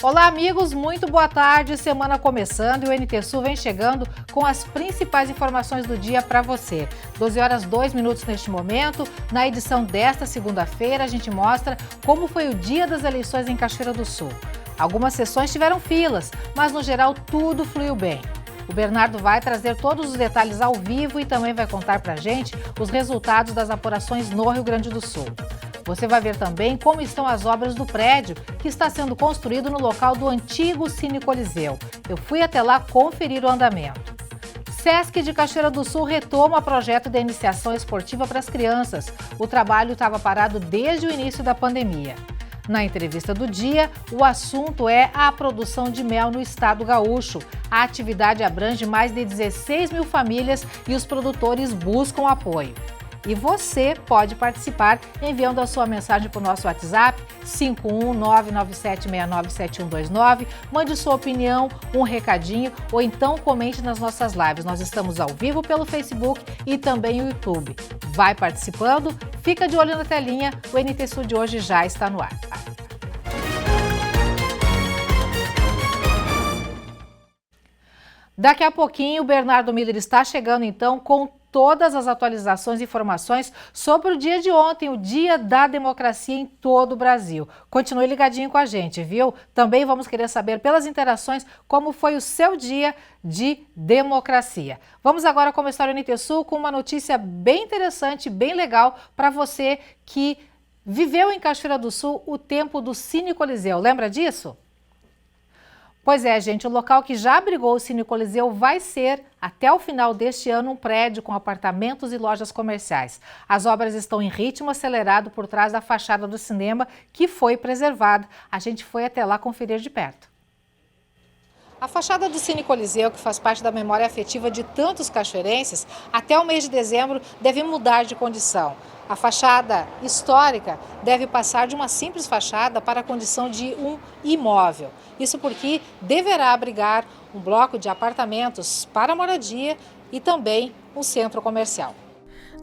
Olá, amigos, muito boa tarde. Semana começando e o NT Sul vem chegando com as principais informações do dia para você. 12 horas 2 minutos neste momento. Na edição desta segunda-feira, a gente mostra como foi o dia das eleições em Cachoeira do Sul. Algumas sessões tiveram filas, mas no geral tudo fluiu bem. O Bernardo vai trazer todos os detalhes ao vivo e também vai contar para a gente os resultados das apurações no Rio Grande do Sul. Você vai ver também como estão as obras do prédio que está sendo construído no local do antigo Cine Coliseu. Eu fui até lá conferir o andamento. Sesc de Cachoeira do Sul retoma o projeto de iniciação esportiva para as crianças. O trabalho estava parado desde o início da pandemia. Na entrevista do dia, o assunto é a produção de mel no estado gaúcho. A atividade abrange mais de 16 mil famílias e os produtores buscam apoio. E você pode participar enviando a sua mensagem para o nosso WhatsApp 51997697129. Mande sua opinião, um recadinho ou então comente nas nossas lives. Nós estamos ao vivo pelo Facebook e também no YouTube. Vai participando, fica de olho na telinha, o NT Sul de hoje já está no ar. Daqui a pouquinho o Bernardo Miller está chegando então com todas as atualizações e informações sobre o dia de ontem, o Dia da Democracia em todo o Brasil. Continue ligadinho com a gente, viu? Também vamos querer saber pelas interações como foi o seu dia de democracia. Vamos agora começar o NT Sul com uma notícia bem interessante, bem legal para você que viveu em Cachoeira do Sul o tempo do Cine Coliseu. Lembra disso? Pois é, gente, o local que já abrigou o Cine Coliseu vai ser, até o final deste ano, um prédio com apartamentos e lojas comerciais. As obras estão em ritmo acelerado por trás da fachada do cinema, que foi preservada. A gente foi até lá conferir de perto. A fachada do Cine Coliseu, que faz parte da memória afetiva de tantos cachoeirenses, até o mês de dezembro deve mudar de condição. A fachada histórica deve passar de uma simples fachada para a condição de um imóvel. Isso porque deverá abrigar um bloco de apartamentos para moradia e também um centro comercial.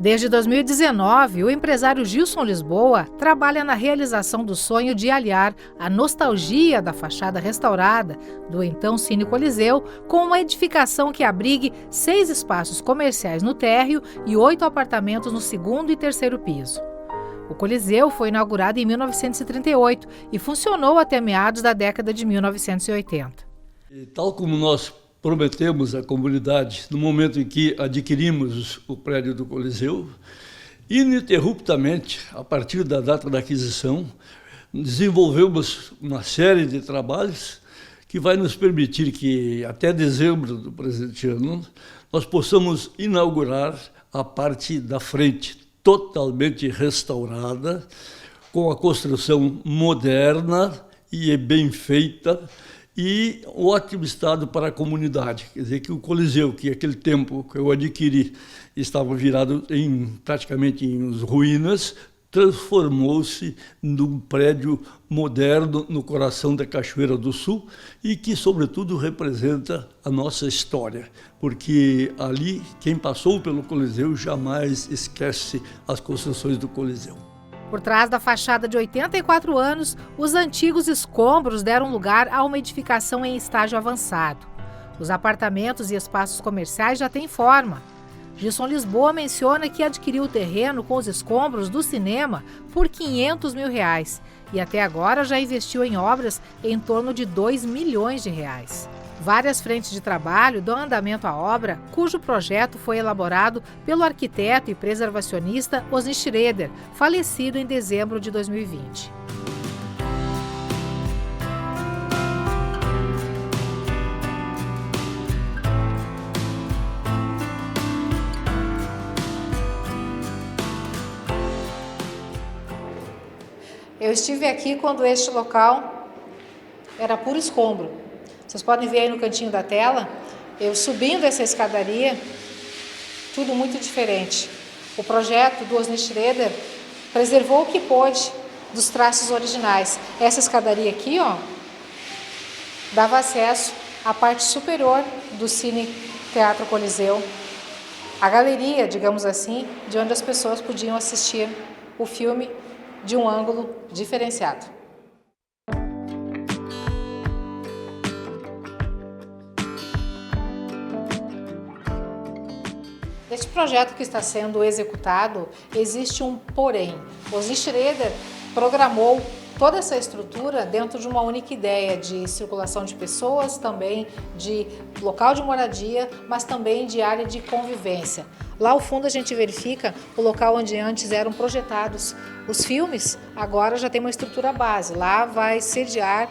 Desde 2019, o empresário Gilson Lisboa trabalha na realização do sonho de aliar a nostalgia da fachada restaurada do então Cine Coliseu com uma edificação que abrigue 6 espaços comerciais no térreo e 8 apartamentos no segundo e terceiro piso. O Coliseu foi inaugurado em 1938 e funcionou até meados da década de 1980. Tal como nós prometemos à comunidade no momento em que adquirimos o prédio do Coliseu, ininterruptamente, a partir da data da aquisição, desenvolvemos uma série de trabalhos que vai nos permitir que, até dezembro do presente ano, nós possamos inaugurar a parte da frente, totalmente restaurada, com a construção moderna e bem feita, e ótimo estado para a comunidade. Quer dizer que o Coliseu, que aquele tempo que eu adquiri estava virado praticamente em ruínas, transformou-se num prédio moderno no coração da Cachoeira do Sul e que, sobretudo, representa a nossa história, porque ali, quem passou pelo Coliseu jamais esquece as construções do Coliseu. Por trás da fachada de 84 anos, os antigos escombros deram lugar a uma edificação em estágio avançado. Os apartamentos e espaços comerciais já têm forma. Gilson Lisboa menciona que adquiriu o terreno com os escombros do cinema por R$500 mil e até agora já investiu em obras em torno de R$2 milhões. Várias frentes de trabalho dão andamento à obra, cujo projeto foi elaborado pelo arquiteto e preservacionista Osni Schroeder, falecido em dezembro de 2020. Eu estive aqui quando este local era puro escombro. Vocês podem ver aí no cantinho da tela, eu subindo essa escadaria, tudo muito diferente. O projeto do Osni Schroeder preservou o que pôde dos traços originais. Essa escadaria aqui, ó, dava acesso à parte superior do Cine Teatro Coliseu, a galeria, digamos assim, de onde as pessoas podiam assistir o filme de um ângulo diferenciado. Este projeto que está sendo executado, existe um porém. Osni Schroeder programou toda essa estrutura dentro de uma única ideia de circulação de pessoas, também de local de moradia, mas também de área de convivência. Lá ao fundo a gente verifica o local onde antes eram projetados os filmes, agora já tem uma estrutura base. Lá vai sediar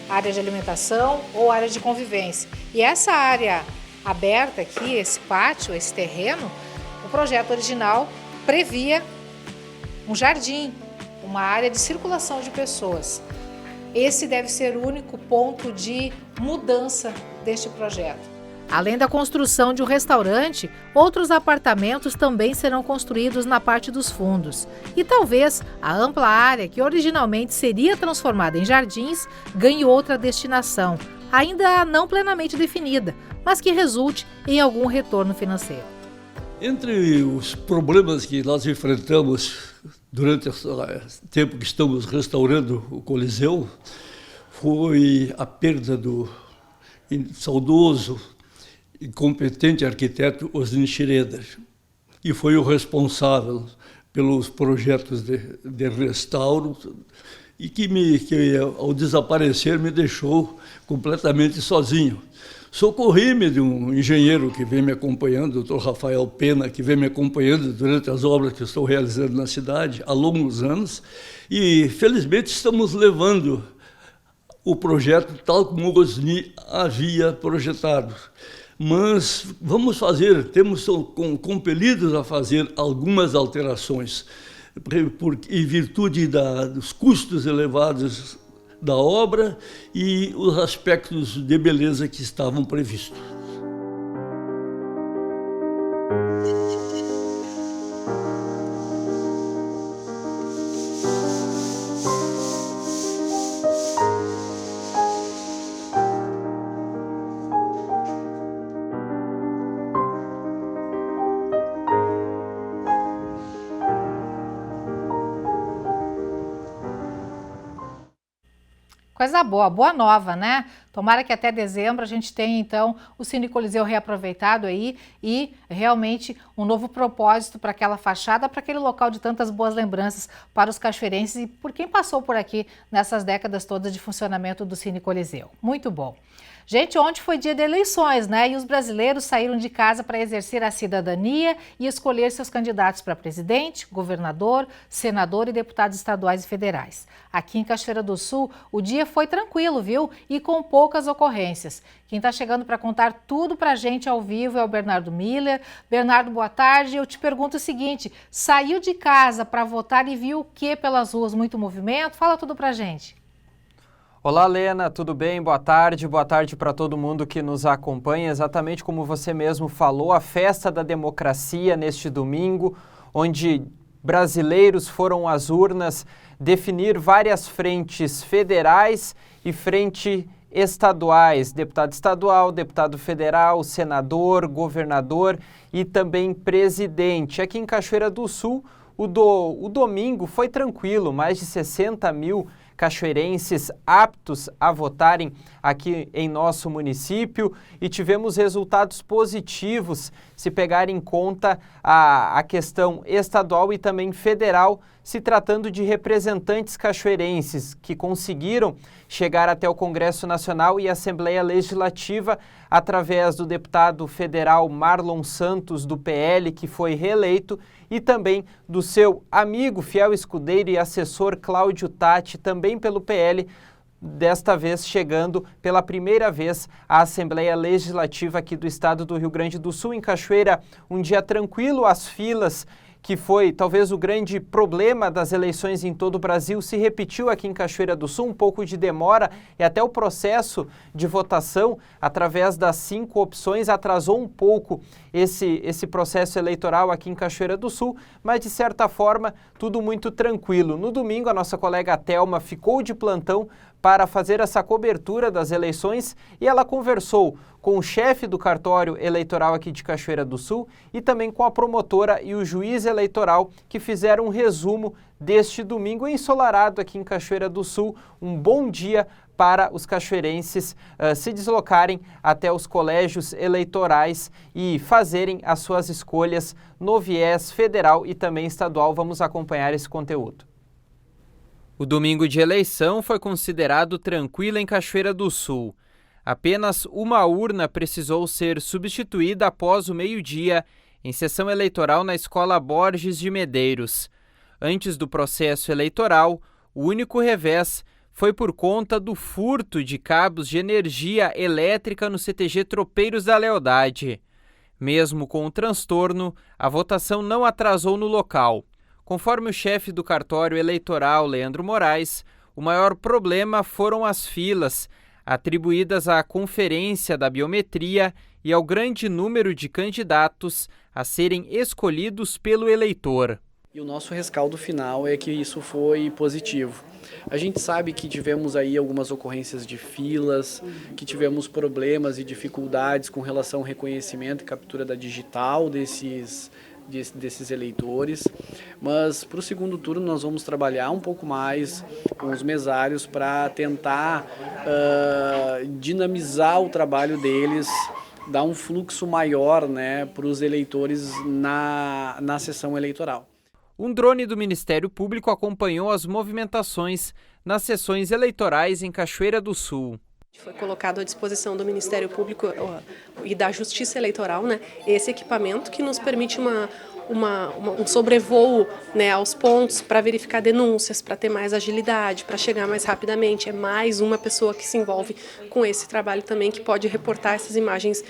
área de alimentação ou área de convivência. E essa área aberta aqui, esse pátio, esse terreno, o projeto original previa um jardim, uma área de circulação de pessoas. Esse deve ser o único ponto de mudança deste projeto. Além da construção de um restaurante, outros apartamentos também serão construídos na parte dos fundos. E talvez a ampla área que originalmente seria transformada em jardins ganhe outra destinação, ainda não plenamente definida, mas que resulte em algum retorno financeiro. Entre os problemas que nós enfrentamos durante esse tempo que estamos restaurando o Coliseu, foi a perda do saudoso e competente arquiteto Osni Schroeder, que foi o responsável pelos projetos de restauro e que ao desaparecer me deixou completamente sozinho. Socorri-me de um engenheiro que vem me acompanhando, o Dr. Rafael Pena, que vem me acompanhando durante as obras que estou realizando na cidade há longos anos, e felizmente estamos levando o projeto tal como o Osni havia projetado. Mas temos compelidos a fazer algumas alterações, em virtude dos custos elevados da obra e os aspectos de beleza que estavam previstos. Coisa boa, boa nova, né? Tomara que até dezembro a gente tenha, então, o Cine Coliseu reaproveitado aí e realmente um novo propósito para aquela fachada, para aquele local de tantas boas lembranças para os cachoeirenses e por quem passou por aqui nessas décadas todas de funcionamento do Cine Coliseu. Muito bom. Gente, ontem foi dia de eleições, né? E os brasileiros saíram de casa para exercer a cidadania e escolher seus candidatos para presidente, governador, senador e deputados estaduais e federais. Aqui em Cachoeira do Sul, o dia foi tranquilo, viu? E com poucas ocorrências. Quem está chegando para contar tudo para a gente ao vivo é o Bernardo Miller. Bernardo, boa tarde. Eu te pergunto o seguinte, saiu de casa para votar e viu o que pelas ruas? Muito movimento? Fala tudo para a gente. Olá, Lena, tudo bem? Boa tarde para todo mundo que nos acompanha. Exatamente como você mesmo falou, a festa da democracia neste domingo, onde brasileiros foram às urnas definir várias frentes federais e frente estaduais, deputado estadual, deputado federal, senador, governador e também presidente. Aqui em Cachoeira do Sul, o domingo foi tranquilo, mais de 60 mil cachoeirenses aptos a votarem aqui em nosso município e tivemos resultados positivos se pegar em conta a questão estadual e também federal, se tratando de representantes cachoeirenses que conseguiram chegar até o Congresso Nacional e Assembleia Legislativa através do deputado federal Marlon Santos, do PL, que foi reeleito, e também do seu amigo, fiel escudeiro e assessor Cláudio Tatti, também pelo PL, desta vez chegando pela primeira vez à Assembleia Legislativa aqui do estado do Rio Grande do Sul. Em Cachoeira, um dia tranquilo, as filas, que foi talvez o grande problema das eleições em todo o Brasil, se repetiu aqui em Cachoeira do Sul, um pouco de demora e até o processo de votação, através das 5 opções, atrasou um pouco esse processo eleitoral aqui em Cachoeira do Sul, mas de certa forma tudo muito tranquilo. No domingo a nossa colega Thelma ficou de plantão para fazer essa cobertura das eleições e ela conversou com o chefe do cartório eleitoral aqui de Cachoeira do Sul e também com a promotora e o juiz eleitoral que fizeram um resumo deste domingo ensolarado aqui em Cachoeira do Sul. Um bom dia para os cachoeirenses se deslocarem até os colégios eleitorais e fazerem as suas escolhas no viés federal e também estadual. Vamos acompanhar esse conteúdo. O domingo de eleição foi considerado tranquilo em Cachoeira do Sul. Apenas uma urna precisou ser substituída após o meio-dia em sessão eleitoral na Escola Borges de Medeiros. Antes do processo eleitoral, o único revés foi por conta do furto de cabos de energia elétrica no CTG Tropeiros da Lealdade. Mesmo com o transtorno, a votação não atrasou no local. Conforme o chefe do cartório eleitoral, Leandro Moraes, o maior problema foram as filas, atribuídas à Conferência da Biometria e ao grande número de candidatos a serem escolhidos pelo eleitor. E o nosso rescaldo final é que isso foi positivo. A gente sabe que tivemos aí algumas ocorrências de filas, que tivemos problemas e dificuldades com relação ao reconhecimento e captura da digital desses eleitores, mas para o segundo turno nós vamos trabalhar um pouco mais com os mesários para tentar dinamizar o trabalho deles, dar um fluxo maior, né, para os eleitores na sessão eleitoral. Um drone do Ministério Público acompanhou as movimentações nas sessões eleitorais em Cachoeira do Sul. Foi colocado à disposição do Ministério Público e da Justiça Eleitoral, né, esse equipamento que nos permite um sobrevoo, né, aos pontos para verificar denúncias, para ter mais agilidade, para chegar mais rapidamente. É mais uma pessoa que se envolve com esse trabalho também, que pode reportar essas imagens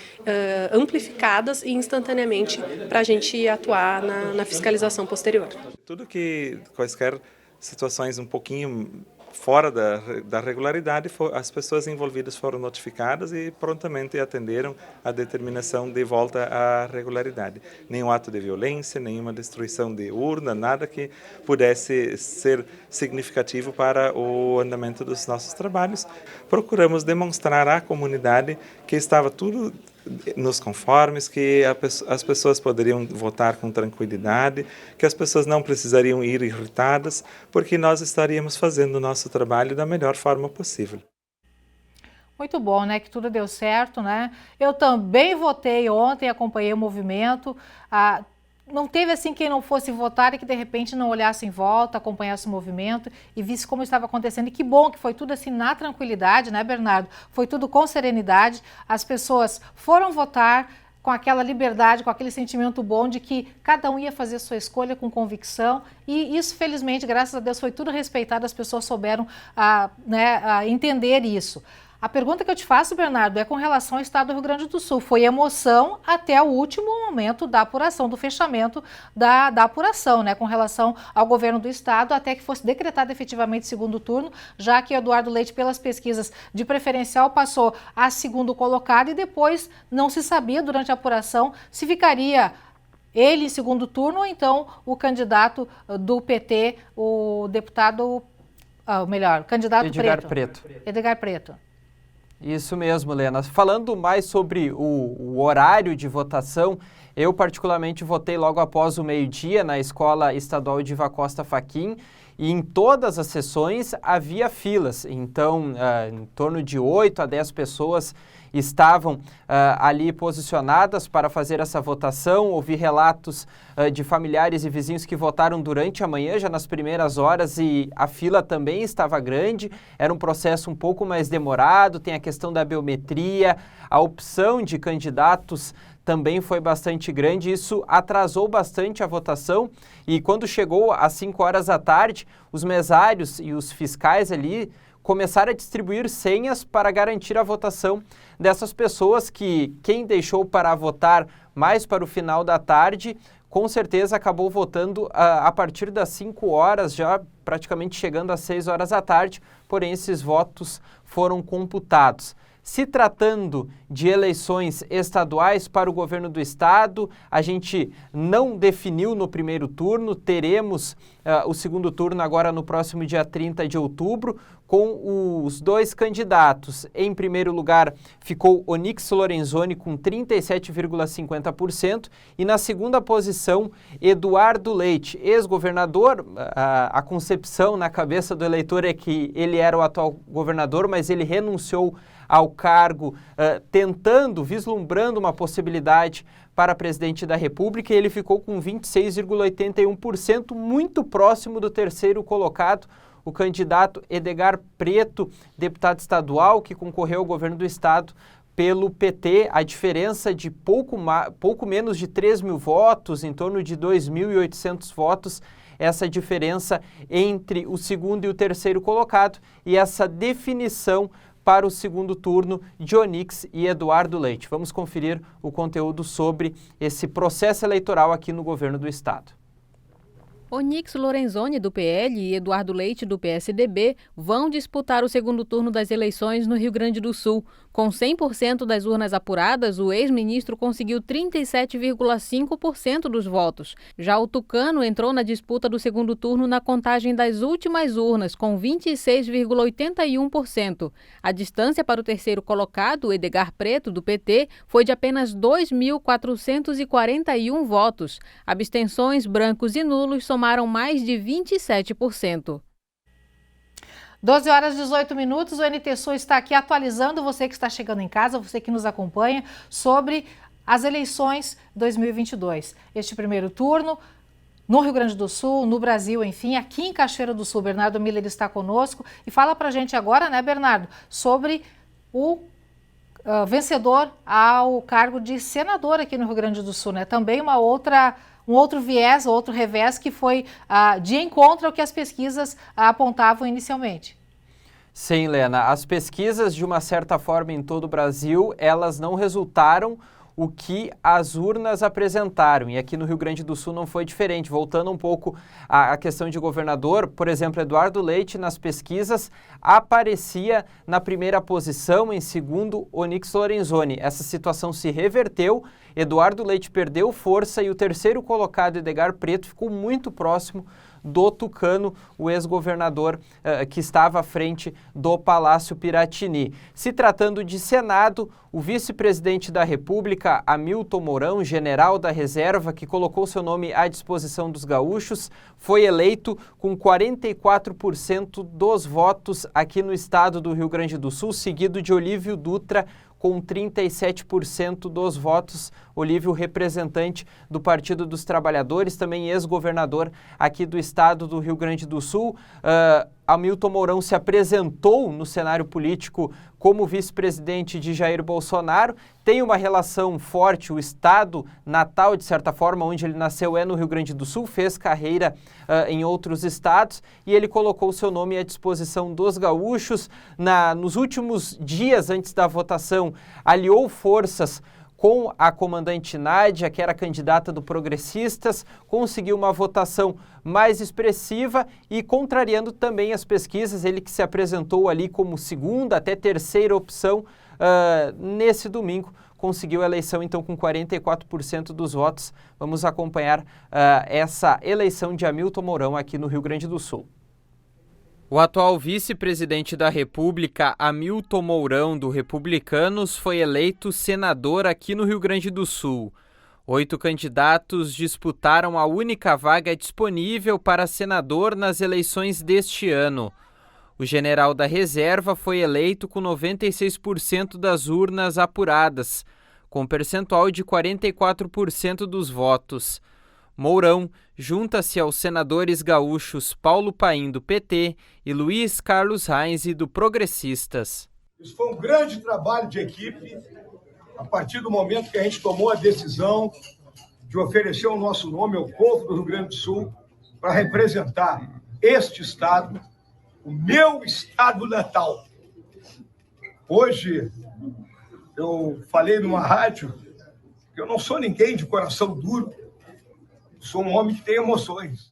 amplificadas e instantaneamente para a gente atuar na fiscalização posterior. Tudo que quaisquer situações um pouquinho fora da regularidade, as pessoas envolvidas foram notificadas e prontamente atenderam a determinação de volta à regularidade. Nenhum ato de violência, nenhuma destruição de urna, nada que pudesse ser significativo para o andamento dos nossos trabalhos. Procuramos demonstrar à comunidade que estava tudo nos conformes, que as pessoas poderiam votar com tranquilidade, que as pessoas não precisariam ir irritadas, porque nós estaríamos fazendo o nosso trabalho da melhor forma possível. Muito bom, né? Que tudo deu certo, né? Eu também votei ontem, acompanhei o movimento. Não teve assim quem não fosse votar e que de repente não olhasse em volta, acompanhasse o movimento e visse como estava acontecendo. E que bom que foi tudo assim na tranquilidade, né, Bernardo? Foi tudo com serenidade. As pessoas foram votar com aquela liberdade, com aquele sentimento bom de que cada um ia fazer sua escolha com convicção. E isso, felizmente, graças a Deus, foi tudo respeitado. As pessoas souberam entender isso. A pergunta que eu te faço, Bernardo, é com relação ao estado do Rio Grande do Sul. Foi emoção até o último momento da apuração, do fechamento da apuração, né? Com relação ao governo do estado, até que fosse decretado efetivamente segundo turno, já que Eduardo Leite, pelas pesquisas de preferencial, passou a segundo colocado e depois não se sabia durante a apuração se ficaria ele em segundo turno ou então o candidato do PT, o deputado, o candidato Edgar Preto. Edgar Preto. Isso mesmo, Lena. Falando mais sobre o horário de votação, eu particularmente votei logo após o meio-dia na Escola Estadual Diva Costa Fachin e em todas as sessões havia filas. Então, em torno de 8 a 10 pessoas estavam ali posicionadas para fazer essa votação. Ouvi relatos de familiares e vizinhos que votaram durante a manhã, já nas primeiras horas, e a fila também estava grande. Era um processo um pouco mais demorado, tem a questão da biometria, a opção de candidatos também foi bastante grande. Isso atrasou bastante a votação e quando chegou às 5 horas da tarde, os mesários e os fiscais ali começaram a distribuir senhas para garantir a votação dessas pessoas que quem deixou para votar mais para o final da tarde, com certeza acabou votando a partir das 5 horas, já praticamente chegando às 6 horas da tarde, porém esses votos foram computados. Se tratando de eleições estaduais para o governo do estado, a gente não definiu no primeiro turno, teremos o segundo turno agora no próximo dia 30 de outubro, com os dois candidatos. Em primeiro lugar ficou Onyx Lorenzoni com 37,50% e na segunda posição Eduardo Leite, ex-governador. A concepção na cabeça do eleitor é que ele era o atual governador, mas ele renunciou ao cargo, vislumbrando uma possibilidade para presidente da República, e ele ficou com 26,81%, muito próximo do terceiro colocado, o candidato Edgar Preto, deputado estadual, que concorreu ao governo do estado pelo PT. A diferença de pouco menos de 3 mil votos, em torno de 2.800 votos, essa diferença entre o segundo e o terceiro colocado, e essa definição para o segundo turno de Onyx e Eduardo Leite. Vamos conferir o conteúdo sobre esse processo eleitoral aqui no governo do estado. Onyx Lorenzoni, do PL, e Eduardo Leite, do PSDB, vão disputar o segundo turno das eleições no Rio Grande do Sul. Com 100% das urnas apuradas, o ex-ministro conseguiu 37,5% dos votos. Já o tucano entrou na disputa do segundo turno na contagem das últimas urnas, com 26,81%. A distância para o terceiro colocado, Edgar Preto, do PT, foi de apenas 2.441 votos. Abstenções, brancos e nulos somaram mais de 27%. 12 horas e 18 minutos, o NT Sul está aqui atualizando você que está chegando em casa, você que nos acompanha, sobre as eleições 2022. Este primeiro turno no Rio Grande do Sul, no Brasil, enfim, aqui em Cachoeira do Sul. Bernardo Miller está conosco e fala pra gente agora, né, Bernardo, sobre o vencedor ao cargo de senador aqui no Rio Grande do Sul, né? Também um outro viés, outro revés que foi de encontro ao que as pesquisas apontavam inicialmente. Sim, Lena, as pesquisas, de uma certa forma, em todo o Brasil, elas não resultaram o que as urnas apresentaram, e aqui no Rio Grande do Sul não foi diferente. Voltando um pouco à questão de governador, por exemplo, Eduardo Leite nas pesquisas aparecia na primeira posição, em segundo Onyx Lorenzoni. Essa situação se reverteu, Eduardo Leite perdeu força e o terceiro colocado, Edgar Preto, ficou muito próximo do tucano, o ex-governador que estava à frente do Palácio Piratini. Se tratando de Senado, o vice-presidente da República, Hamilton Mourão, general da reserva, que colocou seu nome à disposição dos gaúchos, foi eleito com 44% dos votos aqui no estado do Rio Grande do Sul, seguido de Olívio Dutra, com 37% dos votos. Olívio, representante do Partido dos Trabalhadores, também ex-governador aqui do estado do Rio Grande do Sul. Hamilton Mourão se apresentou no cenário político como vice-presidente de Jair Bolsonaro, tem uma relação forte, o estado natal, de certa forma, onde ele nasceu é no Rio Grande do Sul, fez carreira em outros estados e ele colocou seu nome à disposição dos gaúchos. Nos últimos dias antes da votação, aliou forças com a comandante Nádia, que era candidata do Progressistas, conseguiu uma votação mais expressiva e contrariando também as pesquisas, ele que se apresentou ali como segunda até terceira opção nesse domingo, conseguiu a eleição então com 44% dos votos. Vamos acompanhar essa eleição de Hamilton Mourão aqui no Rio Grande do Sul. O atual vice-presidente da República, Hamilton Mourão, do Republicanos, foi eleito senador aqui no Rio Grande do Sul. 8 candidatos disputaram a única vaga disponível para senador nas eleições deste ano. O general da reserva foi eleito com 96% das urnas apuradas, com percentual de 44% dos votos. Mourão junta-se aos senadores gaúchos Paulo Paim, do PT, e Luiz Carlos Reis, do Progressistas. Isso foi um grande trabalho de equipe, a partir do momento que a gente tomou a decisão de oferecer o nosso nome ao povo do Rio Grande do Sul para representar este estado, o meu estado natal. Hoje, eu falei numa rádio que eu não sou ninguém de coração duro, sou um homem que tem emoções.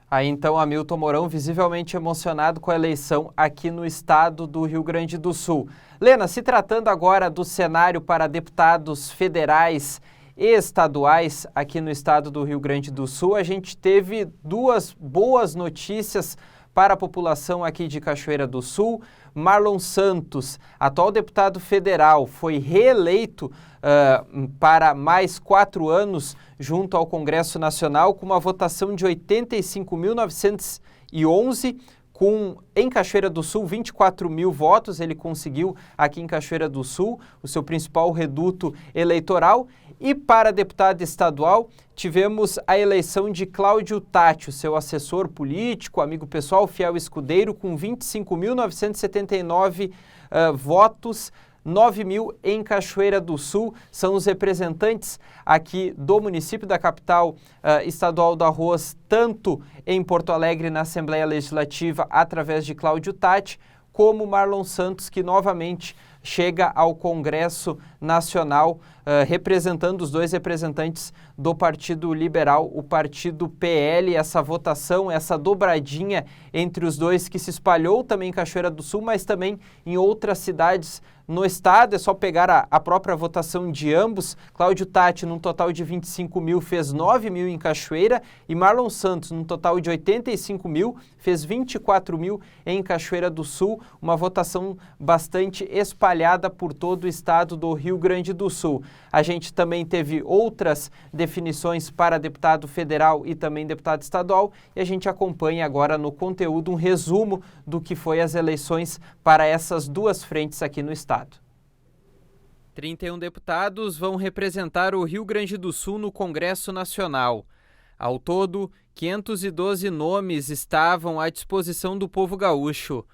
Aí então Hamilton Mourão visivelmente emocionado com a eleição aqui no estado do Rio Grande do Sul. Lena, se tratando agora do cenário para deputados federais e estaduais aqui no estado do Rio Grande do Sul, a gente teve duas boas notícias para a população aqui de Cachoeira do Sul. Marlon Santos, atual deputado federal, foi reeleito para mais 4 anos junto ao Congresso Nacional com uma votação de 85.911, em Cachoeira do Sul, 24 mil votos ele conseguiu aqui em Cachoeira do Sul, o seu principal reduto eleitoral. E para deputado estadual, tivemos a eleição de Cláudio Tatti, seu assessor político, amigo pessoal, fiel escudeiro, com 25.979 votos. 9 mil em Cachoeira do Sul, são os representantes aqui do município da capital estadual do Arroz, tanto em Porto Alegre na Assembleia Legislativa através de Cláudio Tatti, como Marlon Santos, que novamente chega ao Congresso Nacional, representando os dois representantes do Partido Liberal, o Partido PL. Essa votação, essa dobradinha entre os dois que se espalhou também em Cachoeira do Sul, mas também em outras cidades no estado. É só pegar a própria votação de ambos. Cláudio Tatti, num total de 25 mil, fez 9 mil em Cachoeira, e Marlon Santos, num total de 85 mil, fez 24 mil em Cachoeira do Sul. Uma votação bastante espalhada por todo o estado do Rio Grande do Sul. A gente também teve outras definições para deputado federal e também deputado estadual, e a gente acompanha agora no conteúdo um resumo do que foi as eleições para essas duas frentes aqui no estado. 31 deputados vão representar o Rio Grande do Sul no Congresso Nacional. Ao todo, 512 nomes estavam à disposição do povo gaúcho.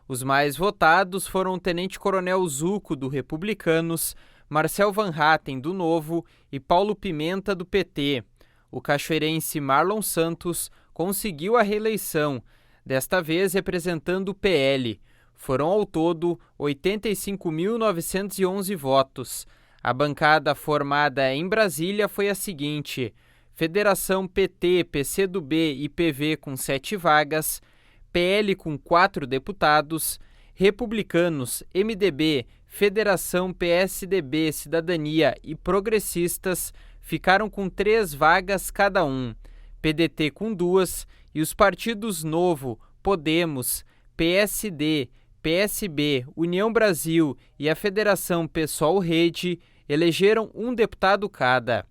Os mais votados foram o Tenente-Coronel Zuco, do Republicanos, Marcel Van Hatten, do Novo, e Paulo Pimenta, do PT. O cachoeirense Marlon Santos conseguiu a reeleição, desta vez representando o PL. Foram ao todo 85.911 votos. A bancada formada em Brasília foi a seguinte: Federação PT, PCdoB e PV com 7 vagas, PL com 4 deputados, Republicanos, MDB, Federação PSDB, Cidadania e Progressistas ficaram com 3 vagas cada um, PDT com 2 e os partidos Novo, Podemos, PSD, PSB, União Brasil e a Federação Pessoal Rede elegeram um deputado cada.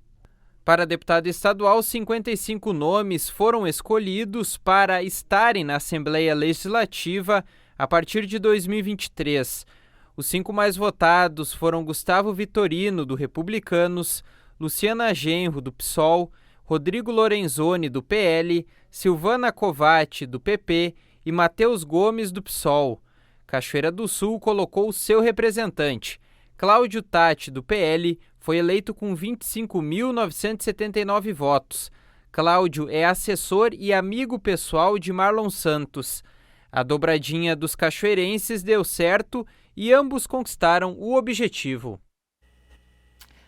Para deputado estadual, 55 nomes foram escolhidos para estarem na Assembleia Legislativa a partir de 2023. Os 5 mais votados foram Gustavo Vitorino, do Republicanos, Luciana Genro, do PSOL, Rodrigo Lorenzoni, do PL, Silvana Covatti, do PP e Matheus Gomes, do PSOL. Cachoeira do Sul colocou o seu representante. Cláudio Tatti, do PL, foi eleito com 25.979 votos. Cláudio é assessor e amigo pessoal de Marlon Santos. A dobradinha dos cachoeirenses deu certo e ambos conquistaram o objetivo.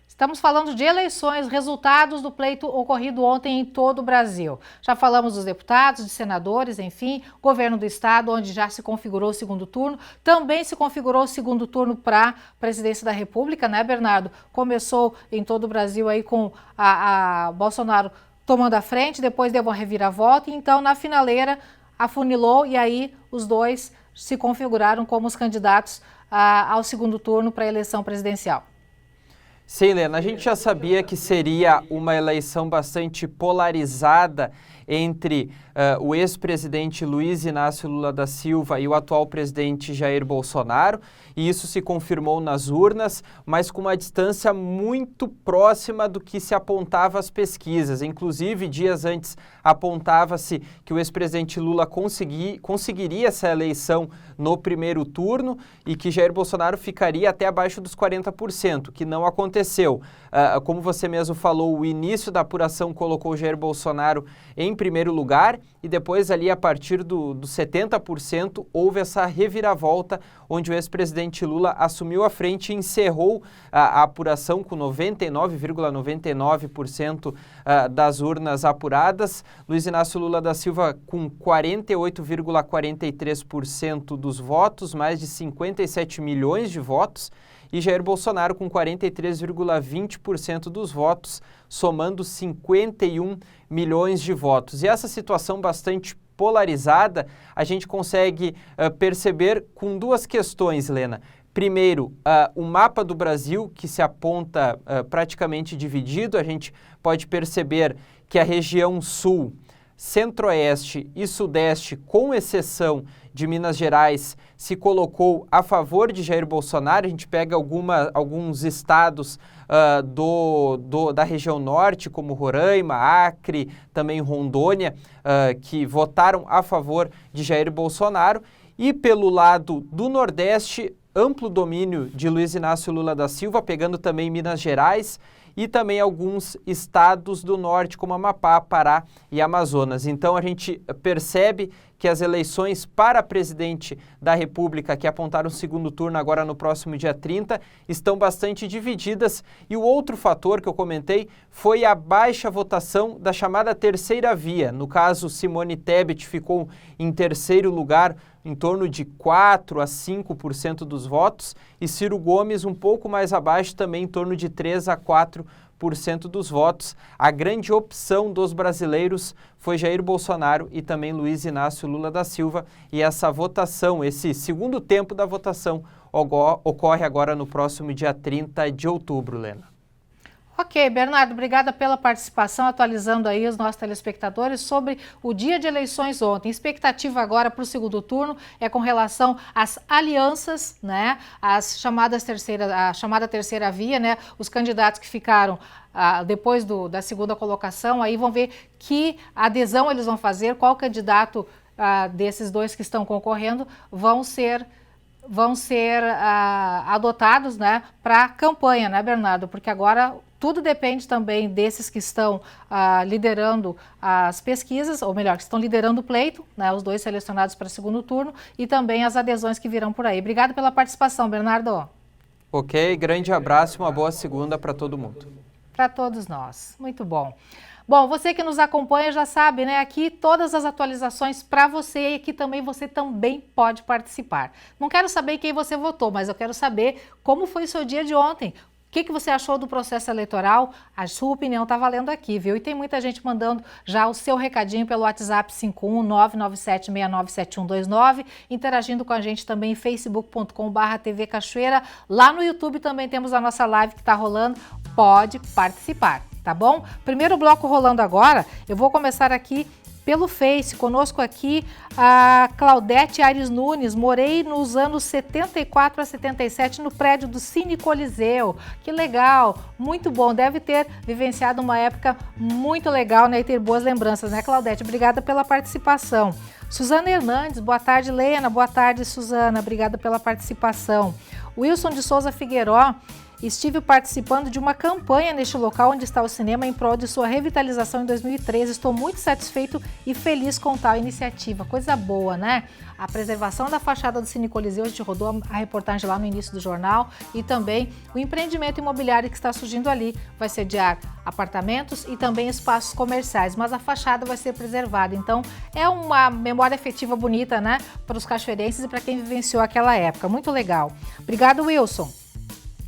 Estamos falando de eleições, resultados do pleito ocorrido ontem em todo o Brasil. Já falamos dos deputados, de senadores, enfim, governo do estado, onde já se configurou o segundo turno. Também se configurou o segundo turno para a presidência da República, né, Bernardo? Começou em todo o Brasil aí com a Bolsonaro tomando a frente, depois deu uma reviravolta, e então na finaleira afunilou e aí os dois se configuraram como os candidatos ao segundo turno para a eleição presidencial. Sim, Helena, a gente já sabia que seria uma eleição bastante polarizada entre o ex-presidente Luiz Inácio Lula da Silva e o atual presidente Jair Bolsonaro, e isso se confirmou nas urnas, mas com uma distância muito próxima do que se apontava às pesquisas. Inclusive, dias antes, apontava-se que o ex-presidente Lula conseguiria essa eleição no primeiro turno e que Jair Bolsonaro ficaria até abaixo dos 40%, que não aconteceu. Como você mesmo falou, o início da apuração colocou Jair Bolsonaro em primeiro lugar e depois ali a partir dos 70% houve essa reviravolta onde o ex-presidente Lula assumiu a frente e encerrou a apuração com 99,99% das urnas apuradas. Luiz Inácio Lula da Silva com 48,43% dos votos, mais de 57 milhões de votos, e Jair Bolsonaro com 43,20% dos votos, somando 51 milhões de votos. E essa situação bastante polarizada, a gente consegue perceber com duas questões, Lena. Primeiro, o mapa do Brasil, que se aponta praticamente dividido, a gente pode perceber que a região sul, centro-oeste e sudeste, com exceção de Minas Gerais, se colocou a favor de Jair Bolsonaro. A gente pega alguns estados da região norte, como Roraima, Acre, também Rondônia, que votaram a favor de Jair Bolsonaro. E pelo lado do Nordeste, amplo domínio de Luiz Inácio Lula da Silva, pegando também Minas Gerais e também alguns estados do norte, como Amapá, Pará e Amazonas. Então a gente percebe que as eleições para presidente da República, que apontaram o segundo turno agora no próximo dia 30, estão bastante divididas. E o outro fator que eu comentei foi a baixa votação da chamada terceira via. No caso, Simone Tebet ficou em terceiro lugar, em torno de 4 a 5% dos votos, e Ciro Gomes um pouco mais abaixo, também em torno de 3 a 4% dos votos. A grande opção dos brasileiros foi Jair Bolsonaro e também Luiz Inácio Lula da Silva, e essa votação, esse segundo tempo da votação, ocorre agora no próximo dia 30 de outubro, Lena. Ok, Bernardo, obrigada pela participação, atualizando aí os nossos telespectadores sobre o dia de eleições ontem. Expectativa agora para o segundo turno é com relação às alianças, né? A chamada terceira via, né? Os candidatos que ficaram depois da segunda colocação, aí vão ver que adesão eles vão fazer, qual candidato desses dois que estão concorrendo vão ser adotados, né, para a campanha, né, Bernardo? Porque agora tudo depende também desses que estão liderando as pesquisas, ou melhor, que estão liderando o pleito, né, os dois selecionados para o segundo turno, e também as adesões que virão por aí. Obrigada pela participação, Bernardo. Ok, grande abraço e uma boa segunda para todo mundo. Para todos nós. Muito bom. Bom, você que nos acompanha já sabe, né? Aqui todas as atualizações para você, e aqui também você também pode participar. Não quero saber quem você votou, mas eu quero saber como foi o seu dia de ontem. O que você achou do processo eleitoral? A sua opinião está valendo aqui, viu? E tem muita gente mandando já o seu recadinho pelo WhatsApp 51997697129, interagindo com a gente também em facebook.com/TV Cachoeira. Lá no YouTube também temos a nossa live que está rolando. Pode participar, tá bom? Primeiro bloco rolando agora, eu vou começar aqui pelo Face. Conosco aqui a Claudete Aires Nunes. Morei nos anos 74 a 77 no prédio do Cine Coliseu. Que legal, muito bom. Deve ter vivenciado uma época muito legal, né? E ter boas lembranças, né, Claudete? Obrigada pela participação. Suzana Hernandes, boa tarde, Lena. Boa tarde, Suzana. Obrigada pela participação. Wilson de Souza Figueiró. Estive participando de uma campanha neste local onde está o cinema em prol de sua revitalização em 2013. Estou muito satisfeito e feliz com tal iniciativa. Coisa boa, né? A preservação da fachada do Cine Coliseu, a gente rodou a reportagem lá no início do jornal, e também o empreendimento imobiliário que está surgindo ali. Vai sediar apartamentos e também espaços comerciais, mas a fachada vai ser preservada. Então, é uma memória afetiva bonita, né? Para os cachoeirenses e para quem vivenciou aquela época. Muito legal. Obrigado, Wilson.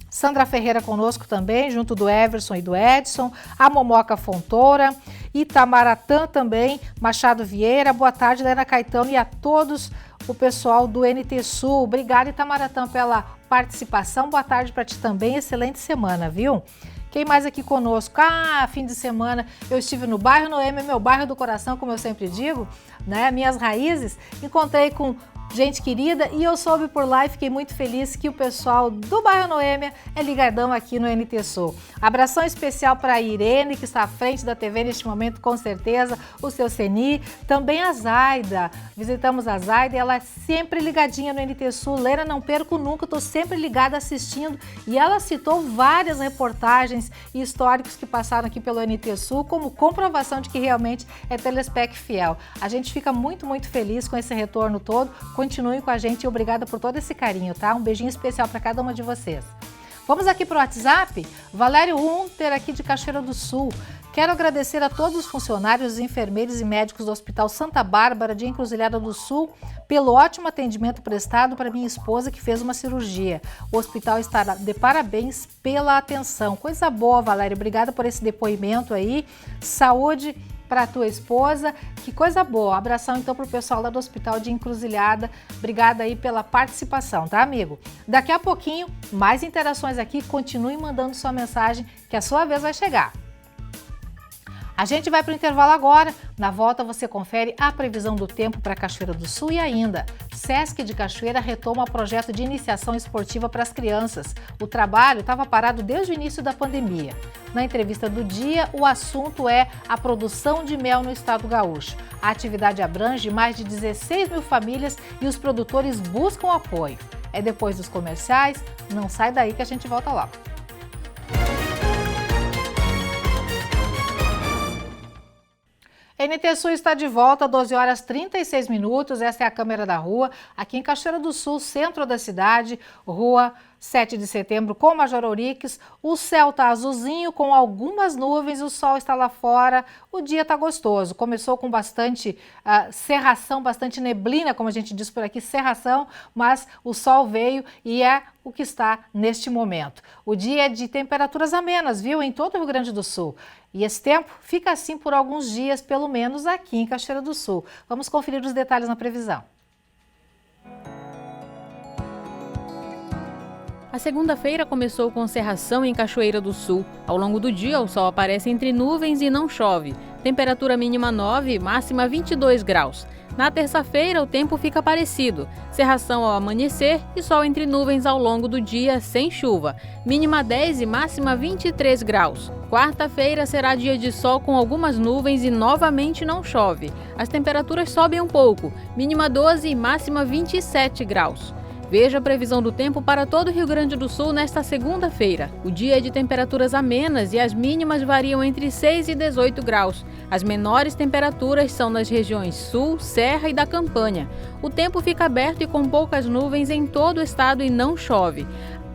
Sandra Ferreira conosco também, junto do Everson e do Edson, a Momoca Fontoura, Itamaratan também, Machado Vieira, boa tarde, Helena Caetano, e a todos o pessoal do NT Sul. Obrigada, Itamaratan, pela participação, boa tarde para ti também, excelente semana, viu? Quem mais aqui conosco? Fim de semana eu estive no bairro Noêmia, meu bairro do coração, como eu sempre digo, né? Minhas raízes, encontrei com gente querida, e eu soube por lá e fiquei muito feliz que o pessoal do bairro Noêmia é ligadão aqui no NT Sul. Abração especial para a Irene, que está à frente da TV neste momento, com certeza, o seu Ceni, também a Zaida. Visitamos a Zaida e ela é sempre ligadinha no NT Sul. Lena, não perco nunca, estou sempre ligada assistindo, e ela citou várias reportagens e históricos que passaram aqui pelo NT Sul como comprovação de que realmente é telespec fiel. A gente fica muito, muito feliz com esse retorno todo. Continuem com a gente e obrigada por todo esse carinho, tá? Um beijinho especial para cada uma de vocês. Vamos aqui para o WhatsApp? Valério Hunter, aqui de Cachoeira do Sul. Quero agradecer a todos os funcionários, enfermeiros e médicos do Hospital Santa Bárbara de Encruzilhada do Sul pelo ótimo atendimento prestado para minha esposa que fez uma cirurgia. O hospital está de parabéns pela atenção. Coisa boa, Valério. Obrigada por esse depoimento aí. Saúde para a tua esposa. Que coisa boa. Um abração então para o pessoal lá do Hospital de Encruzilhada. Obrigada aí pela participação, tá, amigo? Daqui a pouquinho, mais interações aqui. Continue mandando sua mensagem que a sua vez vai chegar. A gente vai para o intervalo agora. Na volta você confere a previsão do tempo para Cachoeira do Sul e ainda Sesc de Cachoeira retoma o projeto de iniciação esportiva para as crianças. O trabalho estava parado desde o início da pandemia. Na entrevista do dia, o assunto é a produção de mel no estado gaúcho. A atividade abrange mais de 16 mil famílias e os produtores buscam apoio. É depois dos comerciais, não sai daí que a gente volta logo. NT Sul está de volta, 12 horas 36 minutos, essa é a câmera da rua, aqui em Cachoeira do Sul, centro da cidade, rua 7 de setembro com Major Ouriques. O céu está azulzinho com algumas nuvens, o sol está lá fora, o dia está gostoso. Começou com bastante cerração, bastante neblina, como a gente diz por aqui, cerração, mas o sol veio e é o que está neste momento. O dia é de temperaturas amenas, viu, em todo o Rio Grande do Sul. E esse tempo fica assim por alguns dias, pelo menos aqui em Cachoeira do Sul. Vamos conferir os detalhes na previsão. A segunda-feira começou com cerração em Cachoeira do Sul. Ao longo do dia, o sol aparece entre nuvens e não chove. Temperatura mínima 9, máxima 22 graus. Na terça-feira, o tempo fica parecido. Cerração ao amanhecer e sol entre nuvens ao longo do dia, sem chuva. Mínima 10 e máxima 23 graus. Quarta-feira será dia de sol com algumas nuvens e novamente não chove. As temperaturas sobem um pouco. Mínima 12 e máxima 27 graus. Veja a previsão do tempo para todo o Rio Grande do Sul nesta segunda-feira. O dia é de temperaturas amenas e as mínimas variam entre 6 e 18 graus. As menores temperaturas são nas regiões Sul, Serra e da Campanha. O tempo fica aberto e com poucas nuvens em todo o estado e não chove.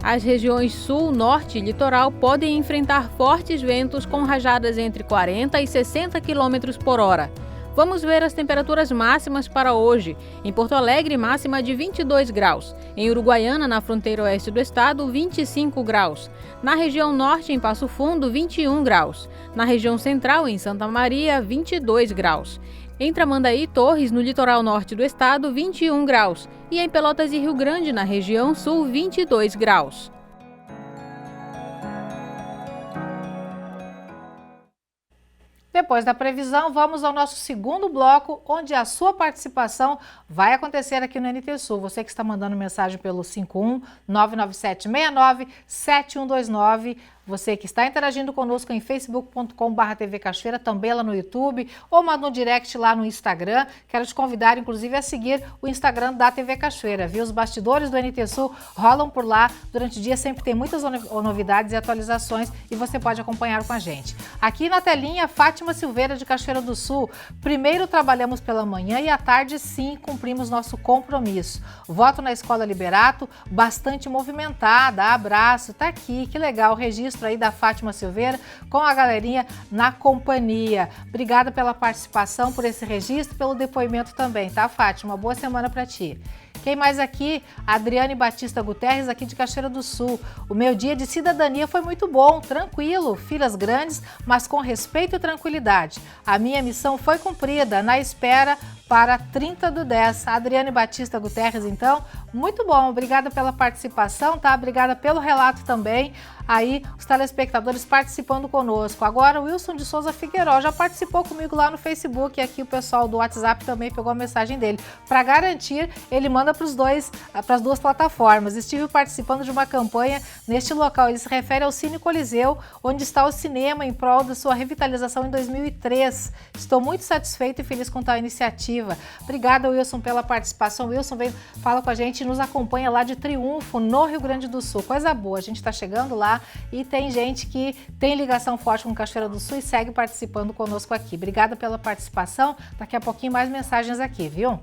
As regiões Sul, Norte e Litoral podem enfrentar fortes ventos com rajadas entre 40 e 60 km por hora. Vamos ver as temperaturas máximas para hoje. Em Porto Alegre, máxima de 22 graus. Em Uruguaiana, na fronteira oeste do estado, 25 graus. Na região norte, em Passo Fundo, 21 graus. Na região central, em Santa Maria, 22 graus. Em Tramandaí e Torres, no litoral norte do estado, 21 graus. E em Pelotas e Rio Grande, na região sul, 22 graus. Depois da previsão, vamos ao nosso segundo bloco, onde a sua participação vai acontecer aqui no NT Sul. Você que está mandando mensagem pelo 51 99769 7129. Você que está interagindo conosco em facebook.com/TV Cachoeira, também lá no YouTube, ou manda um direct lá no Instagram. Quero te convidar, inclusive, a seguir o Instagram da TV Cachoeira, viu? Os bastidores do NT Sul rolam por lá. Durante o dia sempre tem muitas novidades e atualizações e você pode acompanhar com a gente. Aqui na telinha, Fátima Silveira, de Cachoeira do Sul. Primeiro trabalhamos pela manhã e à tarde, sim, cumprimos nosso compromisso. Voto na Escola Liberato, bastante movimentada. Abraço, tá aqui, que legal o registro aí da Fátima Silveira com a galerinha na companhia. Obrigada pela participação, por esse registro, pelo depoimento também, tá, Fátima? Boa semana para ti. Quem mais aqui? Adriane Batista Guterres, aqui de Cachoeira do Sul. O meu dia de cidadania foi muito bom, tranquilo, filas grandes, mas com respeito e tranquilidade. A minha missão foi cumprida, na espera para 30/10. Adriane Batista Guterres, então, muito bom. Obrigada pela participação, tá? Obrigada pelo relato também. Aí, os telespectadores participando conosco. Agora, o Wilson de Souza Figueiró já participou comigo lá no Facebook e aqui o pessoal do WhatsApp também pegou a mensagem dele. Para garantir, ele manda para as duas plataformas. Estive participando de uma campanha neste local. Ele se refere ao Cine Coliseu, onde está o cinema em prol da sua revitalização em 2003. Estou muito satisfeito e feliz com tal iniciativa. Obrigada, Wilson, pela participação. Wilson fala com a gente e nos acompanha lá de Triunfo, no Rio Grande do Sul. Coisa boa, a gente está chegando lá e tem gente que tem ligação forte com Cachoeira do Sul e segue participando conosco aqui. Obrigada pela participação. Daqui a pouquinho mais mensagens aqui, viu?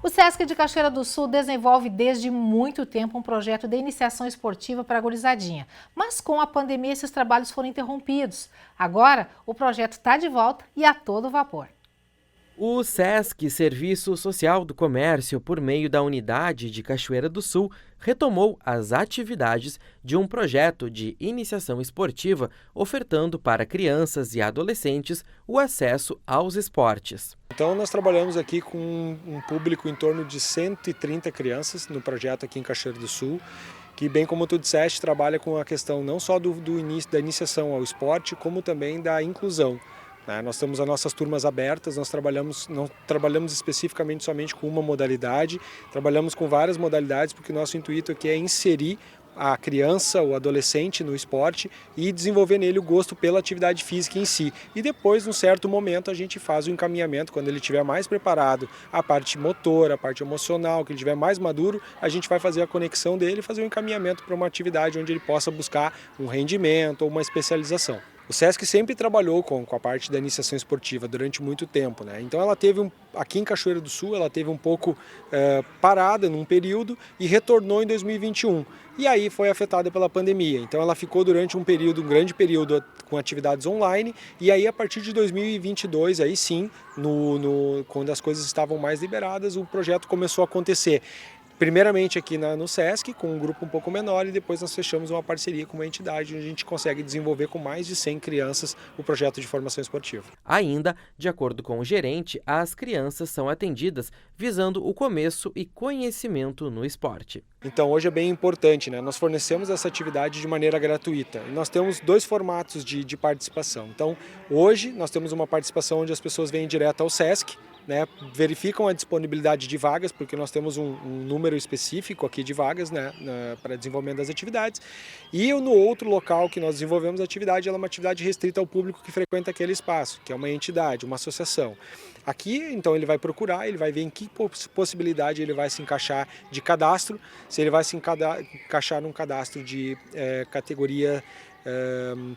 O Sesc de Cachoeira do Sul desenvolve desde muito tempo um projeto de iniciação esportiva para a gurizadinha. Mas com a pandemia esses trabalhos foram interrompidos. Agora o projeto está de volta e a todo vapor. O SESC, Serviço Social do Comércio, por meio da unidade de Cachoeira do Sul, retomou as atividades de um projeto de iniciação esportiva ofertando para crianças e adolescentes o acesso aos esportes. Então nós trabalhamos aqui com um público em torno de 130 crianças no projeto aqui em Cachoeira do Sul, que, bem como tu disseste, trabalha com a questão não só do início da iniciação ao esporte, como também da inclusão. Nós temos as nossas turmas abertas, não trabalhamos especificamente somente com uma modalidade, trabalhamos com várias modalidades, porque o nosso intuito aqui é inserir a criança, o adolescente no esporte e desenvolver nele o gosto pela atividade física em si. E depois, num certo momento, a gente faz o encaminhamento, quando ele estiver mais preparado, a parte motora, a parte emocional, que ele estiver mais maduro, a gente vai fazer a conexão dele e fazer o encaminhamento para uma atividade onde ele possa buscar um rendimento ou uma especialização. O SESC sempre trabalhou com a parte da iniciação esportiva durante muito tempo, né? Então ela teve, aqui em Cachoeira do Sul, ela teve um pouco parada num período e retornou em 2021. E aí foi afetada pela pandemia. Então ela ficou durante um grande período com atividades online, e aí a partir de 2022, aí sim, quando as coisas estavam mais liberadas, o projeto começou a acontecer. Primeiramente aqui no SESC, com um grupo um pouco menor, e depois nós fechamos uma parceria com uma entidade onde a gente consegue desenvolver com mais de 100 crianças o projeto de formação esportiva. Ainda, de acordo com o gerente, as crianças são atendidas visando o começo e conhecimento no esporte. Então hoje é bem importante, né? Nós fornecemos essa atividade de maneira gratuita e nós temos 2 formatos de participação. Então hoje nós temos uma participação onde as pessoas vêm direto ao SESC, né, verificam a disponibilidade de vagas, porque nós temos um número específico aqui de vagas, né, para desenvolvimento das atividades. E no outro local que nós desenvolvemos a atividade, ela é uma atividade restrita ao público que frequenta aquele espaço, que é uma entidade, uma associação. Aqui, então, ele vai procurar, ele vai ver em que possibilidade ele vai se encaixar de cadastro, se ele vai se encaixar num cadastro de categoria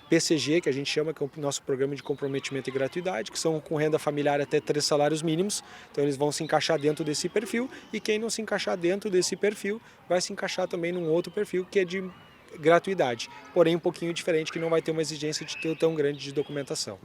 PCG, que a gente chama, que é o nosso programa de comprometimento e gratuidade, que são com renda familiar até 3 salários mínimos. Então eles vão se encaixar dentro desse perfil, e quem não se encaixar dentro desse perfil vai se encaixar também num outro perfil que é de gratuidade, porém um pouquinho diferente, que não vai ter uma exigência tão grande de documentação.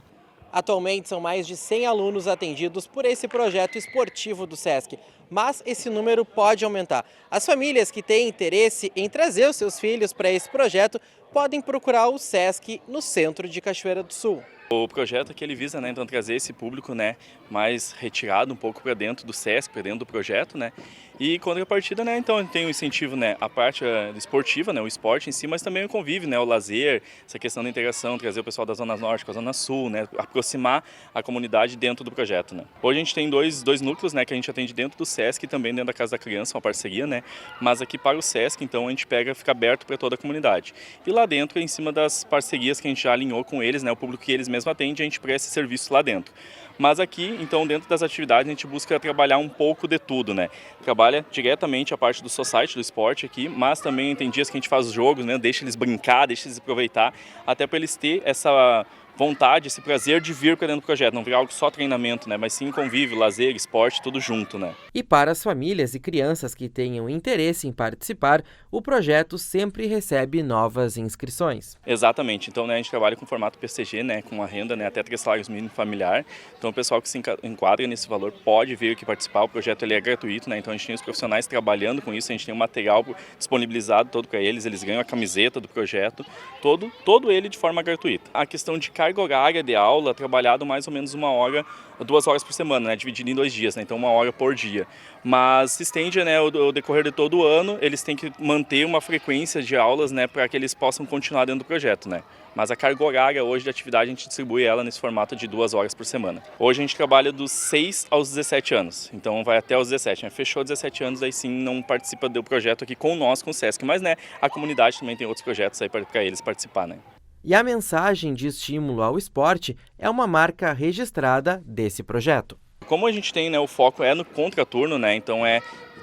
Atualmente são mais de 100 alunos atendidos por esse projeto esportivo do SESC, mas esse número pode aumentar. As famílias que têm interesse em trazer os seus filhos para esse projeto podem procurar o SESC no centro de Cachoeira do Sul. O projeto aqui ele visa, né, então, trazer esse público, né, mais retirado um pouco para dentro do SESC, para dentro do projeto, né, e contrapartida, né, então tem o incentivo, né, a parte esportiva, né, o esporte em si, mas também o convívio, né, o lazer, essa questão da integração, trazer o pessoal da Zona Norte com a Zona Sul, né, aproximar a comunidade dentro do projeto, né. Hoje a gente tem dois núcleos, né, que a gente atende dentro do SESC e também dentro da Casa da Criança, uma parceria, né, mas aqui para o SESC, então a gente fica aberto para toda a comunidade. E lá dentro, em cima das parcerias que a gente já alinhou com eles, né, o público que eles mesmos atendem, a gente presta esse serviço lá dentro. Mas aqui, então, dentro das atividades, a gente busca trabalhar um pouco de tudo, né? Trabalha diretamente a parte do society, do esporte aqui, mas também tem dias que a gente faz jogos, né? Deixa eles brincar, deixa eles aproveitar, até para eles ter essa vontade, esse prazer de vir para dentro do projeto, não virar algo só treinamento, né? Mas sim convívio, lazer, esporte, tudo junto, né? E para as famílias e crianças que tenham interesse em participar, o projeto sempre recebe novas inscrições. Exatamente, então, né, a gente trabalha com formato PCG, né, com uma renda, né, até 3 salários mínimos familiar, então o pessoal que se enquadra nesse valor pode vir aqui participar, o projeto ele é gratuito, né, então a gente tem os profissionais trabalhando com isso, a gente tem um material disponibilizado todo para eles ganham a camiseta do projeto, todo ele de forma gratuita. A questão de carga horária de aula, trabalhado mais ou menos 1 hora, 2 horas por semana, né, dividido em 2 dias, né, então 1 hora por dia. Mas se estende, né, o decorrer de todo o ano, eles têm que manter uma frequência de aulas, né, para que eles possam continuar dentro do projeto, né. Mas a carga horária hoje de atividade a gente distribui ela nesse formato de 2 horas por semana. Hoje a gente trabalha dos 6 aos 17 anos, então vai até os 17, né? Fechou 17 anos, aí sim não participa do projeto aqui com nós, com o SESC, mas, né, a comunidade também tem outros projetos aí para eles participar, né. E a mensagem de estímulo ao esporte é uma marca registrada desse projeto. Como a gente tem, né, o foco é no contraturno, né, então